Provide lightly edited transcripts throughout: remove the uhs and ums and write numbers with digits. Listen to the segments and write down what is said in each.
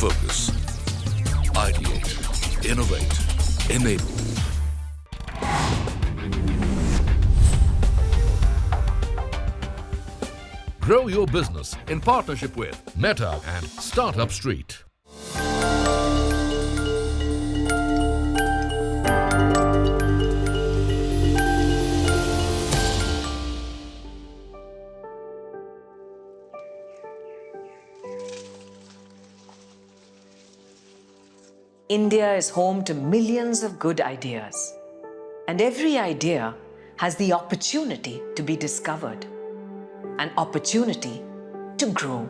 Focus. Ideate. Innovate. Enable. Grow your business in partnership with Meta and Startup Street. India is home to millions of good ideas, and every idea has the opportunity to be discovered, an opportunity to grow.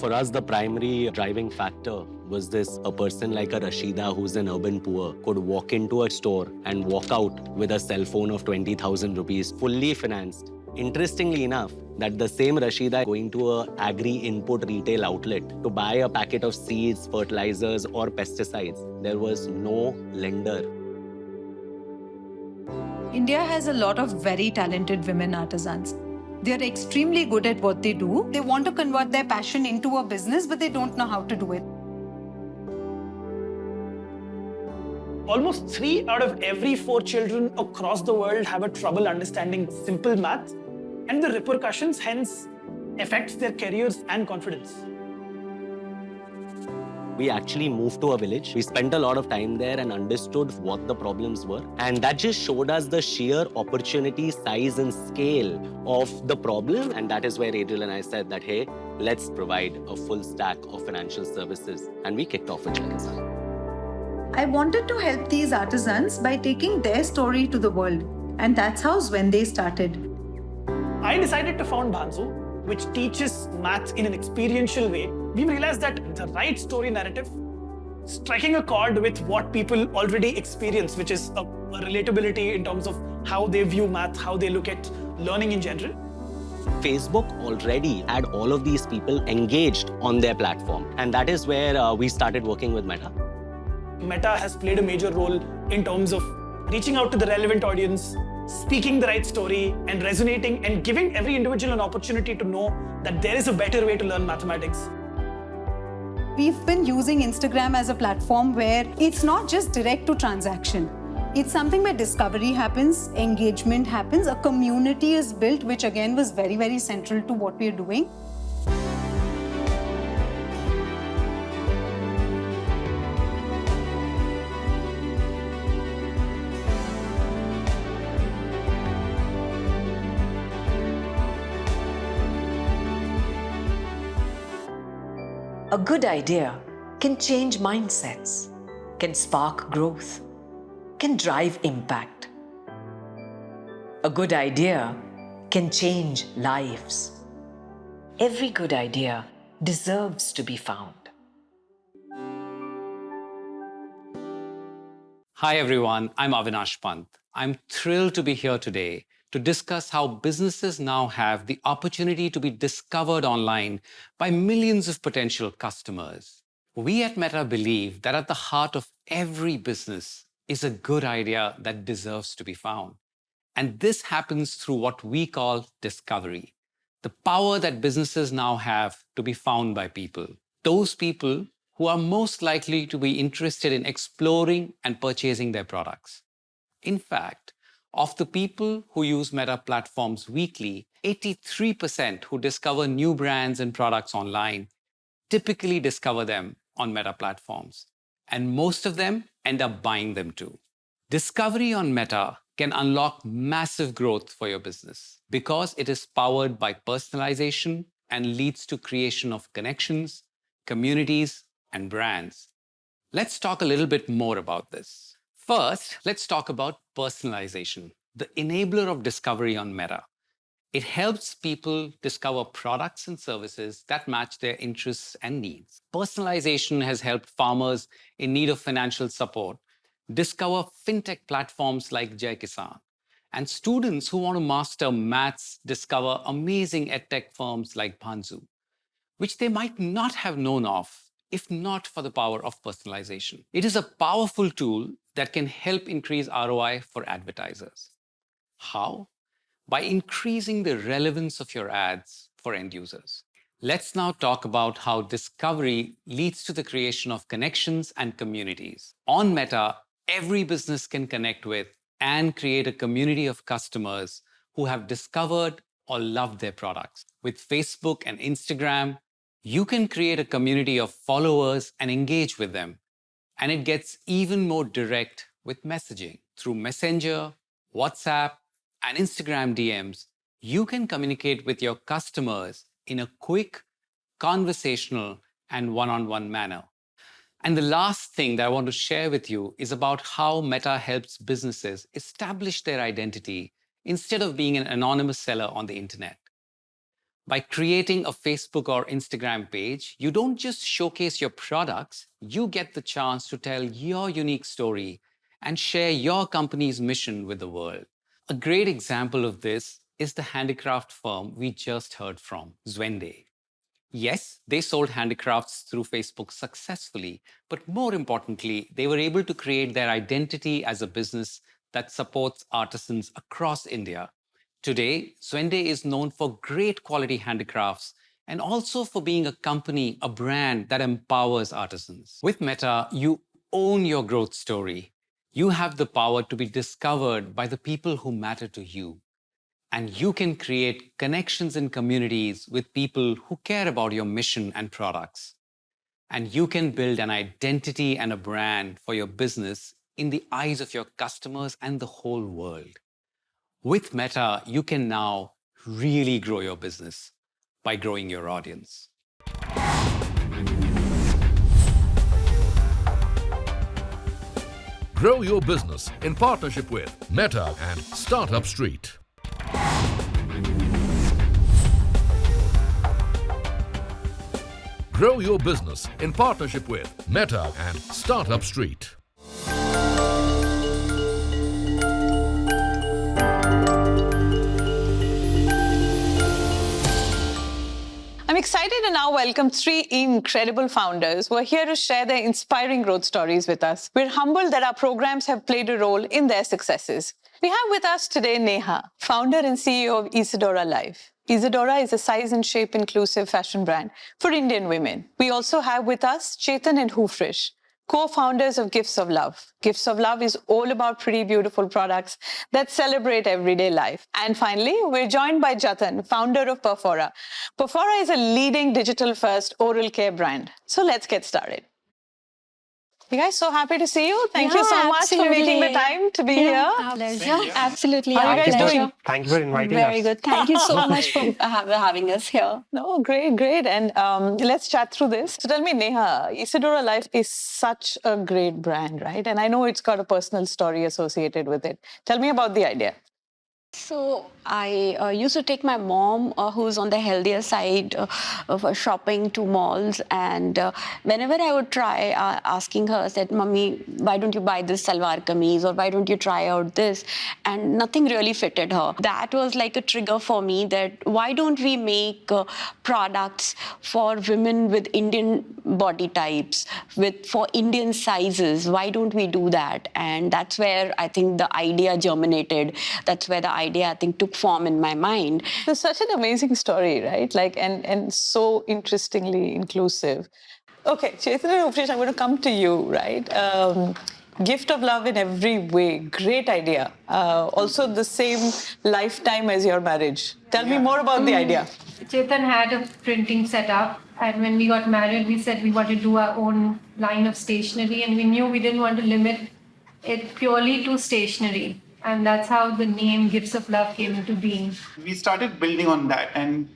For us, the primary driving factor was a person like a Rashida, who's an urban poor, could walk into a store and walk out with a cell phone of 20,000 rupees, fully financed. Interestingly enough, that the same Rashida going to a agri-input retail outlet to buy a packet of seeds, fertilizers, or pesticides, there was no lender. India has a lot of very talented women artisans. They are extremely good at what they do. They want to convert their passion into a business, but they don't know how to do it. Almost 3 out of every 4 children across the world have a trouble understanding simple math, and the repercussions hence affects their careers and confidence. We actually moved to a village. We spent a lot of time there and understood what the problems were. And that just showed us the sheer opportunity, size, and scale of the problem. And that is where Adriel and I said that, hey, let's provide a full stack of financial services. And we kicked off with Jaikisan. I wanted to help these artisans by taking their story to the world. And that's how Zwende started. I decided to found Bhanzu, which teaches maths in an experiential way. We realized that the right story narrative, striking a chord with what people already experience, which is a relatability in terms of how they view math, how they look at learning in general. Facebook already had all of these people engaged on their platform. And that is where we started working with Meta. Meta has played a major role in terms of reaching out to the relevant audience, speaking the right story, and resonating and giving every individual an opportunity to know that there is a better way to learn mathematics. We've been using Instagram as a platform where it's not just direct to transaction. It's something where discovery happens, engagement happens, a community is built, which again was very, very central to what we're doing. A good idea can change mindsets, can spark growth, can drive impact. A good idea can change lives. Every good idea deserves to be found. Hi everyone, I'm Avinash Pant. I'm thrilled to be here today to discuss how businesses now have the opportunity to be discovered online by millions of potential customers. We at Meta believe that at the heart of every business is a good idea that deserves to be found. And this happens through what we call discovery, the power that businesses now have to be found by people. Those people who are most likely to be interested in exploring and purchasing their products. In fact, of the people who use Meta platforms weekly, 83% who discover new brands and products online typically discover them on Meta platforms. And most of them end up buying them too. Discovery on Meta can unlock massive growth for your business because it is powered by personalization and leads to creation of connections, communities, and brands. Let's talk a little bit more about this. First, let's talk about personalization, the enabler of discovery on Meta. It helps people discover products and services that match their interests and needs. Personalization has helped farmers in need of financial support discover fintech platforms like Jaikisan, and students who want to master maths discover amazing edtech firms like Bhanzu, which they might not have known of if not for the power of personalization. It is a powerful tool that can help increase ROI for advertisers. How? by increasing the relevance of your ads for end users. Let's now talk about how discovery leads to the creation of connections and communities. On Meta, every business can connect with and create a community of customers who have discovered or loved their products. With Facebook and Instagram, you can create a community of followers and engage with them. And it gets even more direct with messaging. Through Messenger, WhatsApp, and Instagram DMs, you can communicate with your customers in a quick, conversational, and one-on-one manner. And the last thing that I want to share with you is about how Meta helps businesses establish their identity instead of being an anonymous seller on the internet. By creating a Facebook or Instagram page, you don't just showcase your products, you get the chance to tell your unique story and share your company's mission with the world. A great example of this is the handicraft firm we just heard from, Zwende. Yes, they sold handicrafts through Facebook successfully, but more importantly, they were able to create their identity as a business that supports artisans across India. Today, Zwende is known for great quality handicrafts and also for being a company, a brand that empowers artisans. With Meta, you own your growth story. You have the power to be discovered by the people who matter to you. And you can create connections and communities with people who care about your mission and products. And you can build an identity and a brand for your business in the eyes of your customers and the whole world. With Meta, you can now really grow your business by growing your audience. Grow your business in partnership with Meta and Startup Street. Grow your business in partnership with Meta and Startup Street. I'm excited to now welcome three incredible founders who are here to share their inspiring growth stories with us. We're humbled that our programs have played a role in their successes. We have with us today Neha, founder and CEO of Isadora Life. Isadora is a size and shape inclusive fashion brand for Indian women. We also have with us Chetan and Hoofresh, co-founders of Gifts of Love. Gifts of Love is all about pretty beautiful products that celebrate everyday life. And finally, we're joined by Jatan, founder of Perfora. Perfora is a leading digital-first oral care brand. So let's get started. You guys, so happy to see you. Thank you so much for making the time to be here. Pleasure. Absolutely. How are you guys doing? Thank you for inviting us. Very good. Thank you so much for having us here. No, great. And let's chat through this. So tell me, Neha, Isadora Life is such a great brand, right? And I know it's got a personal story associated with it. Tell me about the idea. So I used to take my mom, who's on the healthier side, for shopping to malls. And whenever I would try asking her, I said, Mummy, why don't you buy this salwar kameez, or why don't you try out this? And nothing really fitted her. That was like a trigger for me that why don't we make products for women with Indian body types, for Indian sizes? Why don't we do that? And that's where I think the idea germinated. That's where the idea, I think, took form in my mind. It's such an amazing story, right? And so interestingly inclusive. Okay, Chetan and Hoofresh, I'm going to come to you, right? Gift of love in every way. Great idea. Also the same lifetime as your marriage. Tell me more about the idea. Chetan had a printing setup, and when we got married, we said we want to do our own line of stationery, and we knew we didn't want to limit it purely to stationery. And that's how the name Gifts of Love came into being. We started building on that, and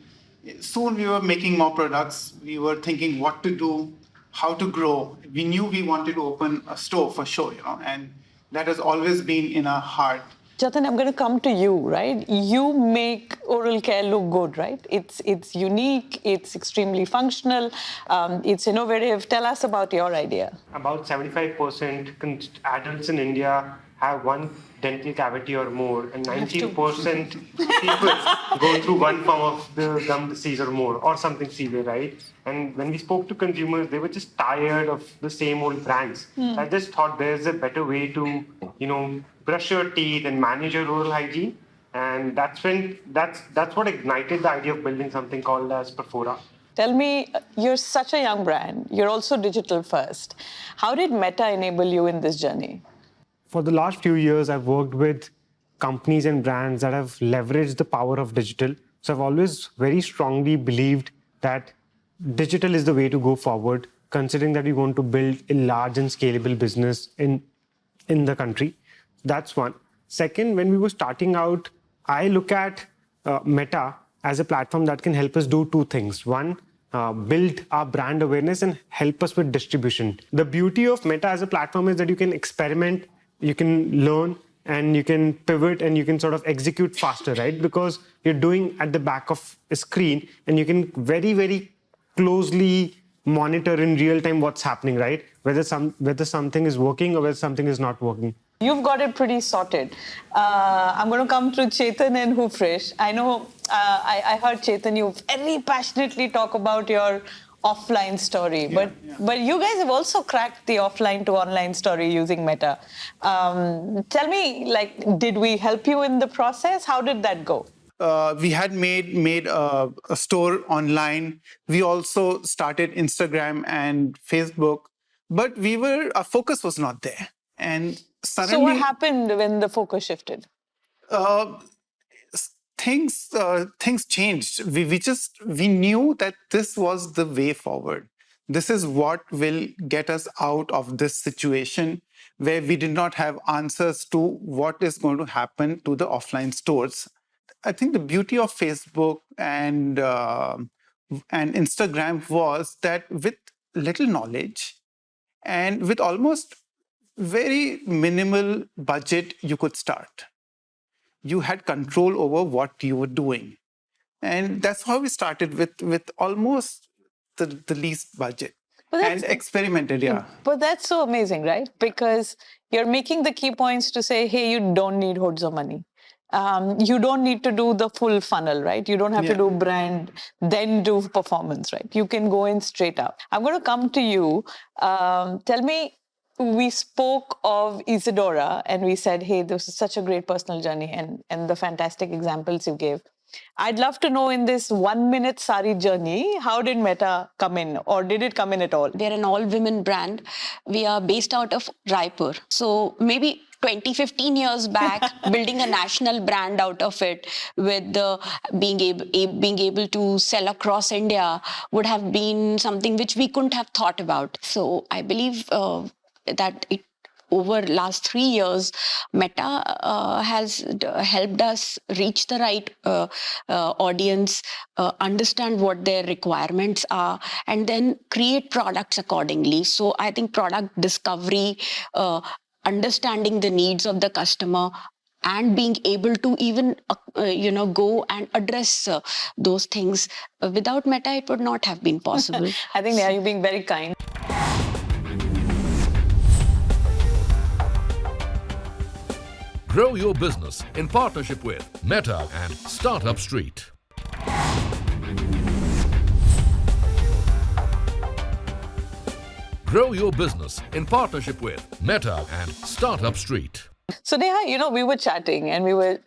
soon we were making more products. We were thinking what to do, how to grow. We knew we wanted to open a store for sure, and that has always been in our heart. Jatan, I'm going to come to you, right? You make oral care look good, right? It's unique, it's extremely functional, it's innovative. Tell us about your idea. About 75% adults in India have one dental cavity or more, and 90% people go through one form of the gum disease or more, or something severe, right? And when we spoke to consumers, they were just tired of the same old brands. I just thought there's a better way to, brush your teeth and manage your oral hygiene And that's what ignited the idea of building something called as Perfora. Tell me, you're such a young brand. You're also digital first. How did Meta enable you in this journey? For the last few years, I've worked with companies and brands that have leveraged the power of digital. So I've always very strongly believed that digital is the way to go forward, considering that we want to build a large and scalable business in the country. That's one. Second, when we were starting out, I look at Meta as a platform that can help us do two things. One, build our brand awareness and help us with distribution. The beauty of Meta as a platform is that you can experiment, you can learn, and you can pivot and you can sort of execute faster, right? Because you're doing at the back of a screen and you can very, very closely monitor in real time what's happening, right? Whether something is working or whether something is not working. You've got it pretty sorted. I'm going to come to Chetan and Hufresh. I know I heard, Chetan, you very passionately talk about your offline story, but you guys have also cracked the offline to online story using Meta. Tell me, did we help you in the process? How did that go? We had made a store online. We also started Instagram and Facebook, but our focus was not there. And suddenly, so what happened when the focus shifted? Things changed. We knew that this was the way forward. This is what will get us out of this situation where we did not have answers to what is going to happen to the offline stores. I think the beauty of Facebook and Instagram was that with little knowledge and with almost very minimal budget, you could start. You had control over what you were doing. And that's how we started with almost the least budget and experimented, yeah. But that's so amazing, right? Because you're making the key points to say, hey, you don't need hordes of money. You don't need to do the full funnel, right? You don't have to do brand, then do performance, right? You can go in straight up. I'm going to come to you. Tell me, we spoke of Isadora and we said, hey, this is such a great personal journey and the fantastic examples you gave. I'd love to know, in this 1 minute sari journey, how did Meta come in, or did it come in at all? We're an all-women brand. We are based out of Raipur. So maybe 20, 15 years back, building a national brand out of it with being able to sell across India would have been something which we couldn't have thought about. So I believe that over last 3 years, Meta has helped us reach the right audience, understand what their requirements are, and then create products accordingly. So I think product discovery, understanding the needs of the customer, and being able to even go and address those things. Without Meta, it would not have been possible. I think you're being very kind. Grow your business in partnership with Meta and Startup Street. Grow your business in partnership with Meta and Startup Street. So Neha, we were chatting and we were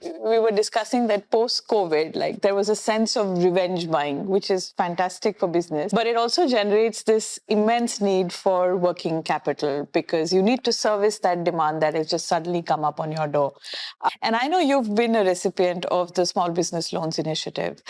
discussing that post-COVID, there was a sense of revenge buying, which is fantastic for business, but it also generates this immense need for working capital because you need to service that demand that has just suddenly come up on your door. And I know you've been a recipient of the Small Business Loans Initiative.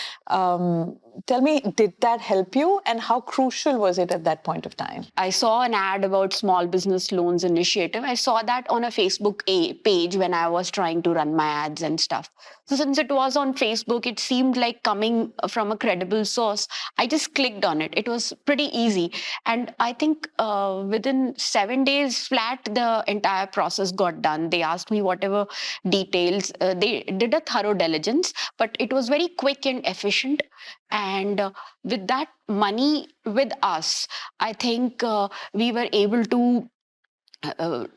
Tell me, did that help you, and how crucial was it at that point of time? I saw an ad about Small Business Loans Initiative. I saw that on a Facebook page when I was trying to run my ads and stuff. So since it was on Facebook, it seemed like coming from a credible source. I just clicked on it. It was pretty easy. And I think within 7 days flat, the entire process got done. They asked me whatever details. They did a thorough diligence, but it was very quick and efficient. And with that money with us, I think we were able to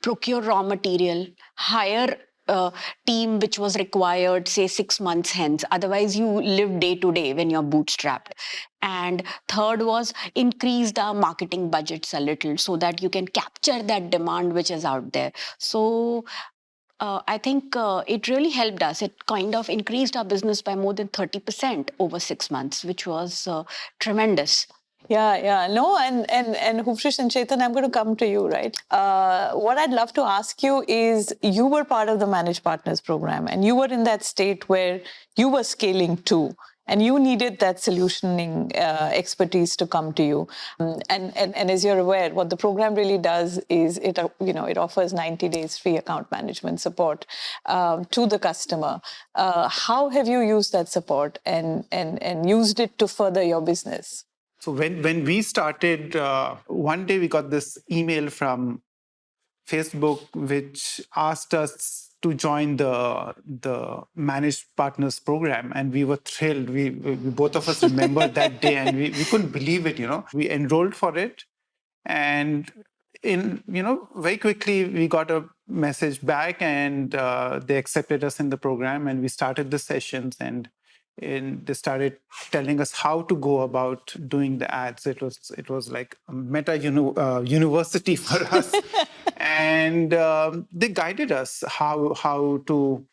procure raw material, hire a team which was required, say 6 months hence. Otherwise, you live day to day when you're bootstrapped. And third was increase the marketing budgets a little so that you can capture that demand which is out there. So I think it really helped us. It kind of increased our business by more than 30% over 6 months, which was tremendous. Yeah. No, and Hufresh and Chetan, I'm going to come to you, right? What I'd love to ask you is, you were part of the Managed Partners program, and you were in that state where you were scaling too, and you needed that solutioning expertise to come to you. And as you're aware, what the program really does is it offers 90 days free account management support to the customer. How have you used that support and used it to further your business? So when we started, one day we got this email from Facebook which asked us to join the Managed Partners program, and we were thrilled. We both of us remember that day, and we couldn't believe it. We enrolled for it, and very quickly we got a message back, and they accepted us in the program, and we started the sessions, and they started telling us how to go about doing the ads. It was like a meta university for us, and they guided us how to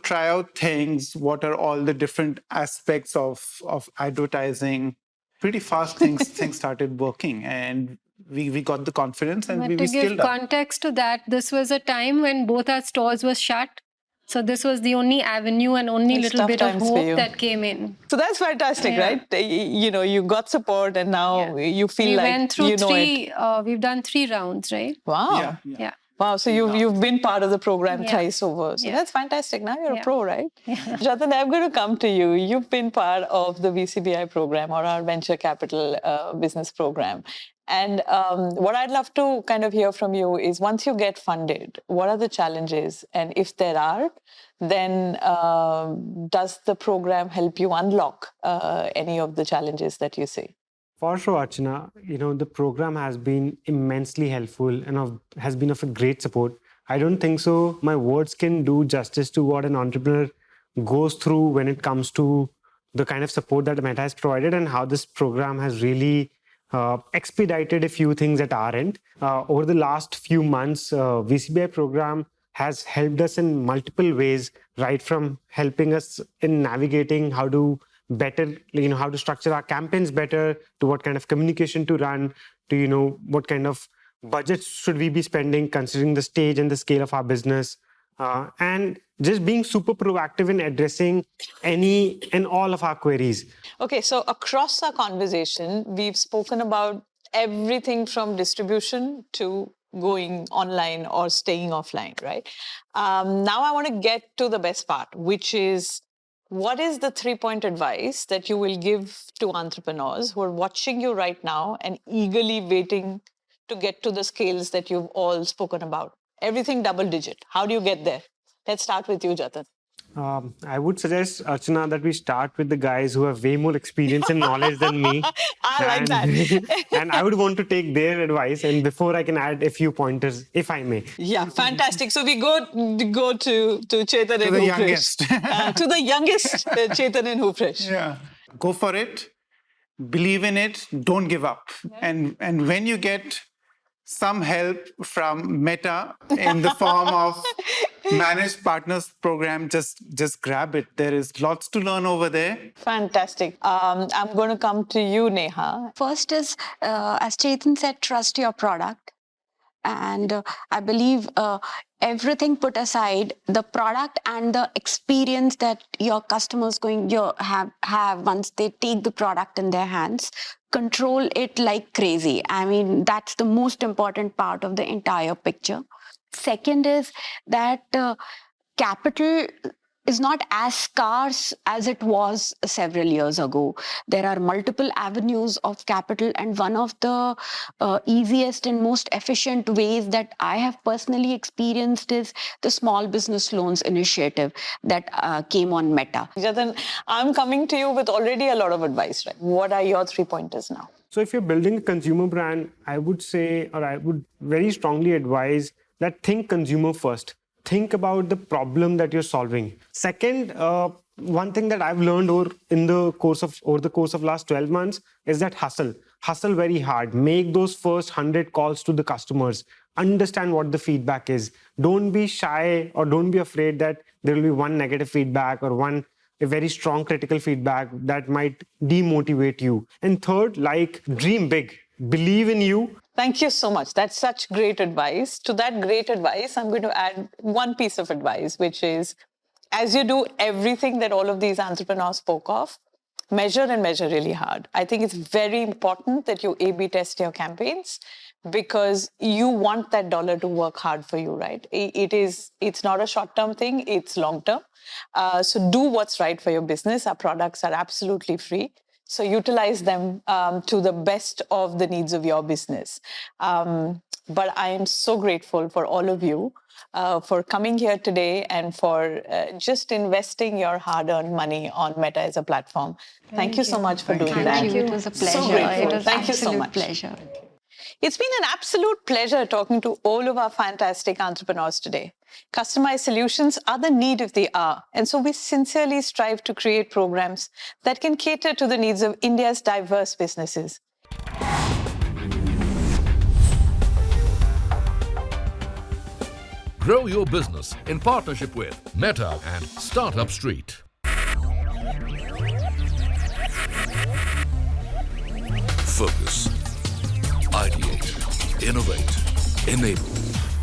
try out things. What are all the different aspects of advertising? Pretty fast, things started working, and we got the confidence, and we to scaled give up. context to that, this was a time when both our stores were shut. So this was the only avenue and only little bit of hope that came in. So that's fantastic, right? You got support, and now you feel we like went through it. we've done 3 rounds, right? Wow. Yeah. Wow, so you've been part of the program thrice over. So that's fantastic. Now you're a pro, right? Jatin, I'm going to come to you. You've been part of the VCBI program, or our venture capital business program. And what I'd love to kind of hear from you is, once you get funded, what are the challenges? And if there are, then does the program help you unlock any of the challenges that you see? For sure, Archana, the program has been immensely helpful and has been of a great support. I don't think so my words can do justice to what an entrepreneur goes through when it comes to the kind of support that Meta has provided, and how this program has really expedited a few things at our end. Over the last few months, VCBI program has helped us in multiple ways, right from helping us in navigating how to better, how to structure our campaigns better, to what kind of communication to run, to, what kind of budgets should we be spending considering the stage and the scale of our business, and just being super proactive in addressing any and all of our queries. Okay, so across our conversation, we've spoken about everything from distribution to going online or staying offline, right? Now I want to get to the best part, which is, what is the 3-point advice that you will give to entrepreneurs who are watching you right now and eagerly waiting to get to the scales that you've all spoken about? Everything double digit. How do you get there? Let's start with you, Jatin. I would suggest, Archana, that we start with the guys who have way more experience and knowledge than me. I like that. And I would want to take their advice, and before I can add a few pointers, if I may. Yeah, fantastic. So we go to Chetan and Hufresh. To the youngest, Chetan and Hufresh. Yeah. Go for it. Believe in it. Don't give up. And when you get some help from Meta in the form of Managed Partners program, just grab it. There is lots to learn over there. Fantastic. I'm going to come to you, Neha. First is, as Chetan said, trust your product. And I believe everything put aside, the product and the experience that your customers have once they take the product in their hands, control it like crazy. I mean, that's the most important part of the entire picture. Second is that capital is not as scarce as it was several years ago. There are multiple avenues of capital, and one of the easiest and most efficient ways that I have personally experienced is the Small Business Loans Initiative that came on Meta. Jatin, I'm coming to you with already a lot of advice, right? What are your 3 pointers now? So if you're building a consumer brand, I would say, or I would very strongly advise that think consumer first. Think about the problem that you're solving. Second, one thing that I've learned over the course of last 12 months is that hustle. hustle very hard, make those first 100 calls to the customers, understand what the feedback is. Don't be shy or don't be afraid that there will be one negative feedback or a very strong critical feedback that might demotivate you. And third, dream big, believe in you. Thank you so much. That's such great advice. To that great advice, I'm going to add one piece of advice, which is, as you do everything that all of these entrepreneurs spoke of, measure and measure really hard. I think it's very important that you A/B test your campaigns because you want that dollar to work hard for you, right? It's not a short-term thing, it's long-term. So do what's right for your business. Our products are absolutely free. So utilize them to the best of the needs of your business. But I am so grateful for all of you for coming here today and for just investing your hard-earned money on Meta as a platform. Thank you so much for doing that. Thank you. It was a pleasure. So grateful. It was Thank you so much. Pleasure. It's been an absolute pleasure talking to all of our fantastic entrepreneurs today. Customized solutions are the need of the hour, and so we sincerely strive to create programs that can cater to the needs of India's diverse businesses. Grow your business in partnership with Meta and Startup Street. Focus. Ideate. Innovate. Enable.